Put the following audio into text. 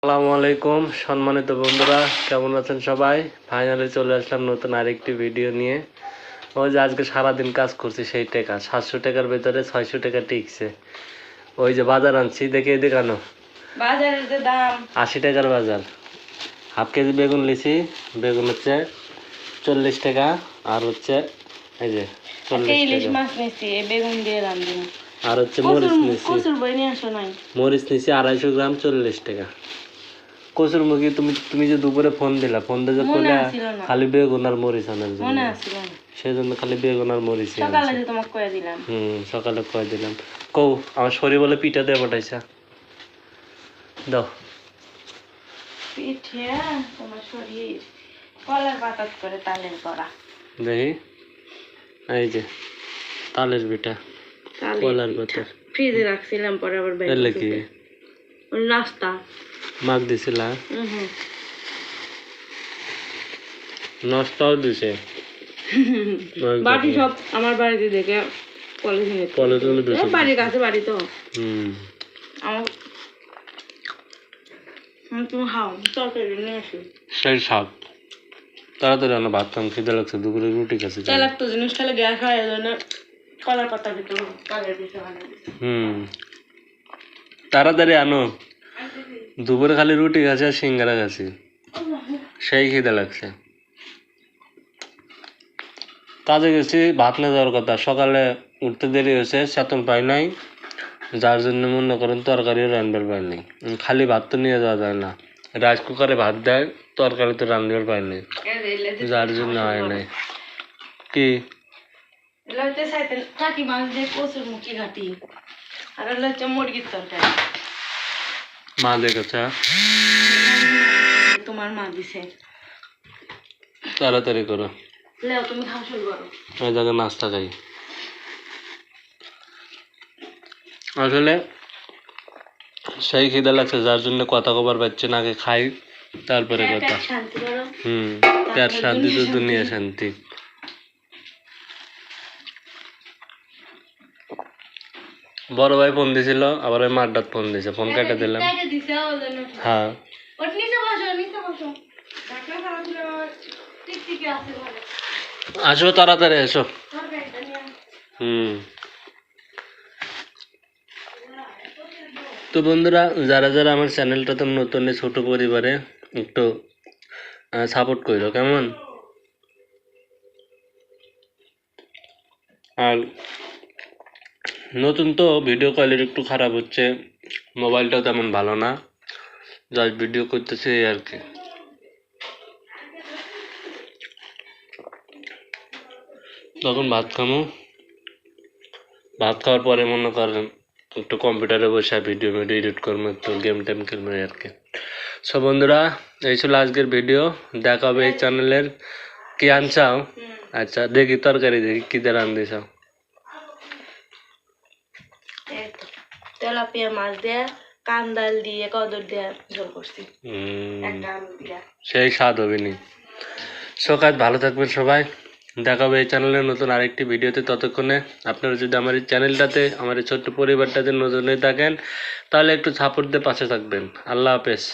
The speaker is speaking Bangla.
আসসালামু আলাইকুম সম্মানিত বন্ধুরা, কেমন আছেন সবাই? ফাইনালি চলে আসলাম নতুন আরেকটি ভিডিও নিয়ে। ওই যে আজকে সারাদিন কাজ করছি, সেই টাকা 700 টাকার ভেতরে 600 টাকা টিকছে। ওই যে বাজার আনছি, দেখে দেখানো বাজারের যে দাম 80 টাকার বাজার। হাফ কেজি বেগুন লিছি, বেগুন হচ্ছে 40 টাকা, আর হচ্ছে এই যে 40 ইলিশ টাকা, মাছ নিছি বেগুন দিয়ে রান্ধি না। আর হচ্ছে মরিচ নিছি, কচুর বই নিয়ে আসো নাই? মরিচ নিছি 250 গ্রাম 40 টাকা। কচুর মুখী তুমি যে দুপুরে ফোন দিলা, ফোন দিয়ে যে কইলা খালি বেগুন আর মরিচ আনার জন্য, মনে আছিল না, সেজন্য খালি বেগুন আর মরিচ সকালে যে তোমাকে কয়ে দিলাম। সকালে কয়ে দিলাম। কও আমার শরীর বলে পিঠা দিয়ে পাঠাইছা, দাও পিঠে তোমার শরীর কলার পাতাত করে তালের করা। দেখি, এই যে তালের পিঠা, কলার পাতা ফ্রিজে রাখছিলাম, পরে আবার বের এলে কি নাস্তা মাগ দিছিলা? নাস্তাও দিছে। বাড়ি সব আমার বাড়িতে দেখে পলিথিনে দিছে, বাড়ির কাছে বাড়ি তো। আমার তুমি খাও, তরকারি নিয়ে আসি। সেই স্বাদ। তাড়াতাড়ি আনো, ভাত খাম, খিদে লাগছে, দুপুরে রুটি খাচ্ছি। তেলাক্ত জিনিস খেলে গ্যাস হয়, এই জন্য কলার পাতার ভিতরে তালের পিঠা বানাই দিছে। তাড়াতাড়ি আনো, দুপুরে খালি রুটি খাচ্ছি আর সিঙ্গারা খাচ্ছি, সেই খিদে লাগছে। কাজে গেছি, ভাত নিয়ে যাওয়ার কথা, সকালে উঠতে দেরি হয়েছে, চেতন পাই নাই, যার জন্য মনে করেন তরকারিও রান্নার পাই নাই। খালি ভাত তো নিয়ে যাওয়া যায় না, রাইস কুকারে ভাত দেয়, তরকারি তো রান্নার পাই নাই, যার জন্য হয় নাই। কি কাকি মাছ দিয়ে কচুর মুখি ঘাটি, আর হচ্ছে মুরগির তরকারি। মা দেখেছে, তোমার মা দিছে। তাড়াতাড়ি করো, লেও তুমি খাওয়া শুরু করো। ওই জায়গায় নাস্তা খাই। আসলে সেই খিদে লাগছে, যার জন্য কথা কবার পাচ্ছে না, আগে খাই তারপরে কথা। পেট শান্তি তো দুনিয়া শান্তি। বড় ভাই ফোন দিছিল, আবার ওই মারডাত ফোন দিছে, ফোন কেটে দিলাম। হ্যাঁ আসো, তাড়াতাড়ি এসো। তো বন্ধুরা, যারা যারা আমার চ্যানেলটাতে নতুন, ছোট পরিবারে একটু সাপোর্ট করো কেমন। আর নতুন তো, ভিডিও কোয়ালিটি একটু খারাপ হচ্ছে, মোবাইলটাও তেমন ভালো না, জাস্ট ভিডিও করতেছি এই আর কি। তখন ভাত খামো, ভাত খাওয়ার পরে মনে করেন একটু কম্পিউটারে বসে ভিডিও এডিট করবো, একটু গেম টেম খেলবো আর কি। সব বন্ধুরা, এই ছিল আজকের ভিডিও। দেখা হবে এই চ্যানেলের। কি আনছাও? আচ্ছা দেখি তরকারি, দেখি কি দিয়ে রান্ধিছাও। তেলাপিয়া মাছ দিয়ে কান্দাল দিয়ে কদর দিয়ে ঝোল করছি, একটা আলু দিয়ে, সেই স্বাদ হবে নি। সকাল ভালো থাকবেন সবাই, দেখা হবে এই চ্যানেলের নতুন আরেকটি ভিডিওতে। ততক্ষণে আপনারা যদি আমার এই চ্যানেলটাতে, আমার এই ছোট্ট পরিবারটাতে নতুন হয়ে থাকেন, তাহলে একটু সাপোর্ট দিয়ে পাশে থাকবেন। আল্লাহ হাফেজ।